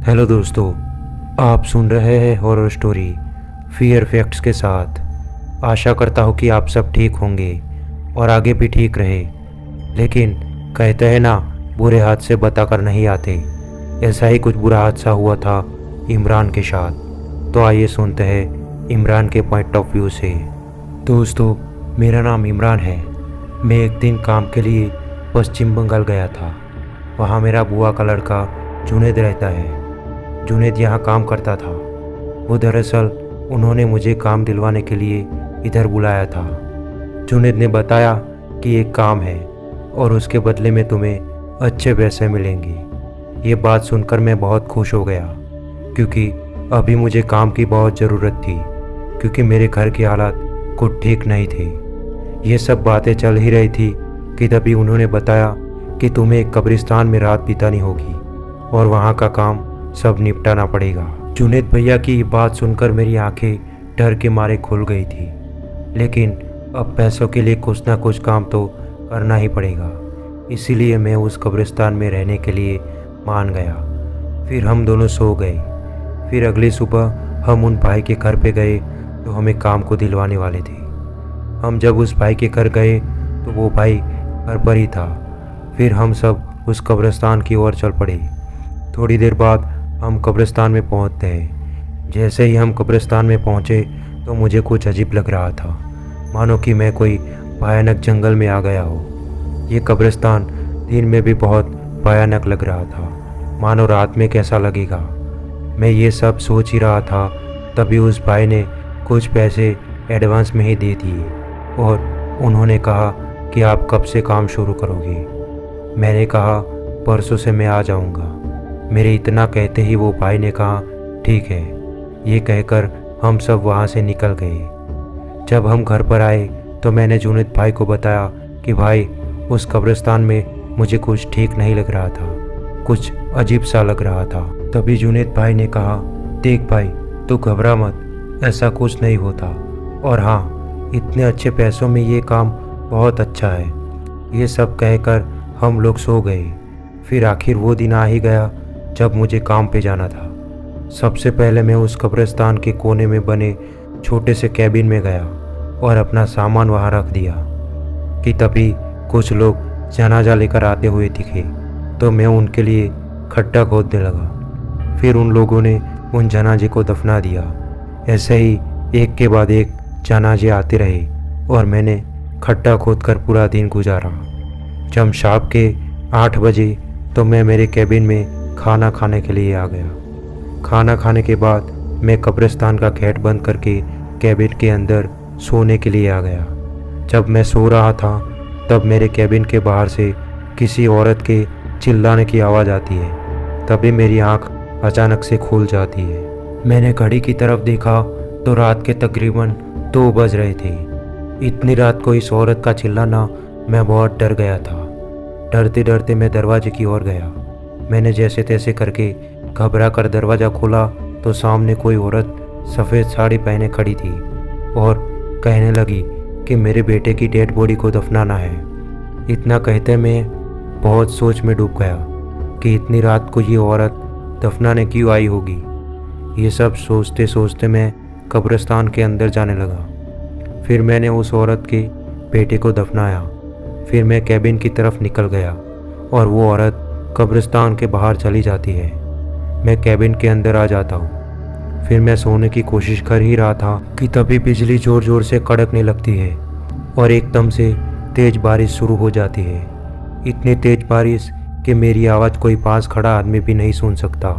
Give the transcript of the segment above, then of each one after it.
Hello दोस्तों, आप सुन रहे हैं हॉरर स्टोरी फियर फैक्ट्स के साथ। आशा करता हूँ कि आप सब ठीक होंगे और आगे भी ठीक रहे। लेकिन कहते हैं ना, बुरे हादसे बताकर नहीं आते। ऐसा ही कुछ बुरा हादसा हुआ था इमरान के साथ। तो आइए सुनते हैं इमरान के पॉइंट ऑफ व्यू से। दोस्तों, मेरा नाम इमरान है। मैं एक दिन काम के लिए पश्चिम बंगाल गया था। वहाँ मेरा बुआ का लड़का जुनैद रहता है। जुनैद यहाँ काम करता था। वो दरअसल उन्होंने मुझे काम दिलवाने के लिए इधर बुलाया था। जुनैद ने बताया कि एक काम है और उसके बदले में तुम्हें अच्छे पैसे मिलेंगे। ये बात सुनकर मैं बहुत खुश हो गया, क्योंकि अभी मुझे काम की बहुत ज़रूरत थी, क्योंकि मेरे घर की हालात कुछ ठीक नहीं थे। ये सब बातें चल ही रही थी कि तभी उन्होंने बताया कि तुम्हें एक कब्रिस्तान में रात बितानी होगी और वहाँ का काम सब निपटाना पड़ेगा। जुनैद भैया की ये बात सुनकर मेरी आंखें डर के मारे खुल गई थी। लेकिन अब पैसों के लिए कुछ ना कुछ काम तो करना ही पड़ेगा, इसीलिए मैं उस कब्रिस्तान में रहने के लिए मान गया। फिर हम दोनों सो गए। फिर अगली सुबह हम उन भाई के घर पे गए जो हमें काम को दिलवाने वाले थे। हम जब उस भाई के घर गए तो वो भाई घर पर ही था। फिर हम सब उस कब्रिस्तान की ओर चल पड़े। थोड़ी देर बाद हम कब्रिस्तान में पहुंचते हैं। जैसे ही हम कब्रिस्तान में पहुंचे तो मुझे कुछ अजीब लग रहा था, मानो कि मैं कोई भयानक जंगल में आ गया हो। ये कब्रिस्तान दिन में भी बहुत भयानक लग रहा था, मानो रात में कैसा लगेगा। मैं ये सब सोच ही रहा था, तभी उस भाई ने कुछ पैसे एडवांस में ही दे दिए और उन्होंने कहा कि आप कब से काम शुरू करोगे। मैंने कहा परसों से मैं आ जाऊंगा। मेरे इतना कहते ही वो भाई ने कहा ठीक है। ये कहकर हम सब वहाँ से निकल गए। जब हम घर पर आए तो मैंने जुनैद भाई को बताया कि भाई, उस कब्रिस्तान में मुझे कुछ ठीक नहीं लग रहा था, कुछ अजीब सा लग रहा था। तभी जुनैद भाई ने कहा, देख भाई, तू घबरा मत, ऐसा कुछ नहीं होता। और हाँ, इतने अच्छे पैसों में ये काम बहुत अच्छा है। ये सब कहकर हम लोग सो गए। फिर आखिर वो दिन आ ही गया जब मुझे काम पे जाना था। सबसे पहले मैं उस कब्रिस्तान के कोने में बने छोटे से कैबिन में गया और अपना सामान वहाँ रख दिया कि तभी कुछ लोग जनाजा लेकर आते हुए दिखे, तो मैं उनके लिए खड्डा खोदने लगा। फिर उन लोगों ने उन जनाजे को दफना दिया। ऐसे ही एक के बाद एक जनाजे आते रहे और मैंने खड्डा खोदकर पूरा दिन गुजारा। जब शाम के 8 बजे तो मैं मेरे कैबिन में खाना खाने के लिए आ गया। खाना खाने के बाद मैं कब्रिस्तान का गेट बंद करके कैबिन के अंदर सोने के लिए आ गया। जब मैं सो रहा था तब मेरे कैबिन के बाहर से किसी औरत के चिल्लाने की आवाज़ आती है। तभी मेरी आंख अचानक से खुल जाती है। मैंने घड़ी की तरफ देखा तो रात के तकरीबन 2 बज रहे थे। इतनी रात को इस औरत का चिल्लाना, मैं बहुत डर गया था। डरते डरते मैं दरवाजे की ओर गया। मैंने जैसे तैसे करके घबरा कर दरवाज़ा खोला तो सामने कोई औरत सफ़ेद साड़ी पहने खड़ी थी और कहने लगी कि मेरे बेटे की डेड बॉडी को दफनाना है। इतना कहते मैं बहुत सोच में डूब गया कि इतनी रात को ये औरत दफनाने क्यों आई होगी। ये सब सोचते सोचते मैं कब्रिस्तान के अंदर जाने लगा। फिर मैंने उस औरत के बेटे को दफनाया। फिर मैं कैबिन की तरफ निकल गया और वो औरत कब्रिस्तान के बाहर चली जाती है। मैं कैबिन के अंदर आ जाता हूँ। फिर मैं सोने की कोशिश कर ही रहा था कि तभी बिजली ज़ोर ज़ोर से कड़कने लगती है और एकदम से तेज़ बारिश शुरू हो जाती है। इतनी तेज़ बारिश कि मेरी आवाज़ कोई पास खड़ा आदमी भी नहीं सुन सकता।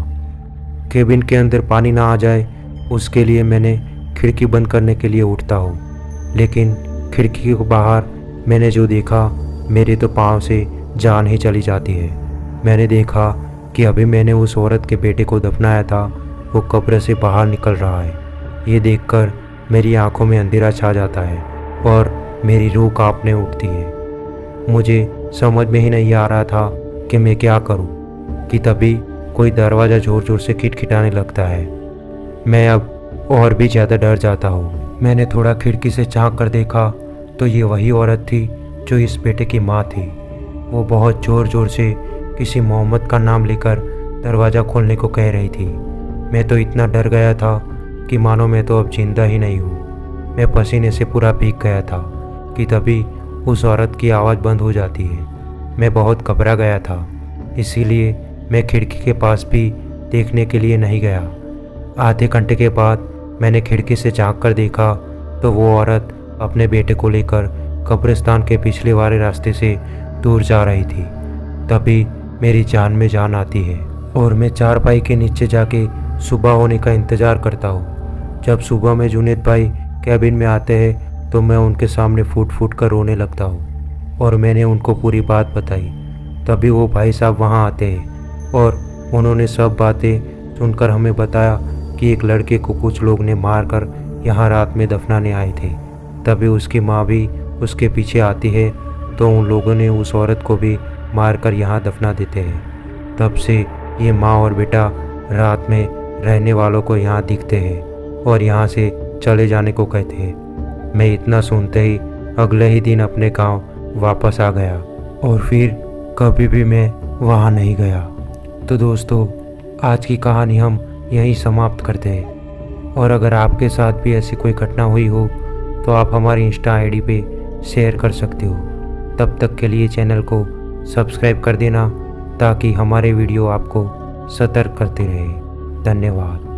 कैबिन के अंदर पानी ना आ जाए उसके लिए मैंने खिड़की बंद करने के लिए उठता हूँ, लेकिन खिड़की के बाहर मैंने जो देखा, मेरे तो पाँव से जान ही चली जाती है। मैंने देखा कि अभी मैंने उस औरत के बेटे को दफनाया था, वो कब्र से बाहर निकल रहा है। ये देखकर मेरी आंखों में अंधेरा छा जाता है और मेरी रूह कांपने उठती है। मुझे समझ में ही नहीं आ रहा था कि मैं क्या करूं कि तभी कोई दरवाज़ा ज़ोर ज़ोर से खिटखिटाने लगता है। मैं अब और भी ज़्यादा डर जाता हूँ। मैंने थोड़ा खिड़की से झांक कर देखा तो ये वही औरत थी जो इस बेटे की माँ थी। वो बहुत ज़ोर ज़ोर से किसी मोहम्मद का नाम लेकर दरवाज़ा खोलने को कह रही थी। मैं तो इतना डर गया था कि मानो मैं तो अब जिंदा ही नहीं हूँ। मैं पसीने से पूरा भीग गया था कि तभी उस औरत की आवाज़ बंद हो जाती है। मैं बहुत घबरा गया था, इसीलिए मैं खिड़की के पास भी देखने के लिए नहीं गया। आधे घंटे के बाद मैंने खिड़की से झांक कर देखा तो वो औरत अपने बेटे को लेकर कब्रिस्तान के पिछले वाले रास्ते से दूर जा रही थी। तभी मेरी जान में जान आती है और मैं चारपाई के नीचे जाके सुबह होने का इंतज़ार करता हूँ। जब सुबह में जुनेद भाई कैबिन में आते हैं तो मैं उनके सामने फूट फूट कर रोने लगता हूँ और मैंने उनको पूरी बात बताई। तभी वो भाई साहब वहाँ आते हैं और उन्होंने सब बातें सुनकर हमें बताया कि एक लड़के को कुछ लोग ने मार कर यहाँ रात में दफनाने आए थे। तभी उसकी माँ भी उसके पीछे आती है तो उन लोगों ने उस औरत को भी मार कर यहाँ दफना देते हैं। तब से ये माँ और बेटा रात में रहने वालों को यहाँ दिखते हैं और यहाँ से चले जाने को कहते हैं। मैं इतना सुनते ही अगले ही दिन अपने गांव वापस आ गया और फिर कभी भी मैं वहाँ नहीं गया। तो दोस्तों, आज की कहानी हम यहीं समाप्त करते हैं और अगर आपके साथ भी ऐसी कोई घटना हुई हो तो आप हमारी इंस्टा आईडी पे शेयर कर सकते हो। तब तक के लिए चैनल को सब्सक्राइब कर देना ताकि हमारे वीडियो आपको सतर्क करते रहे। धन्यवाद।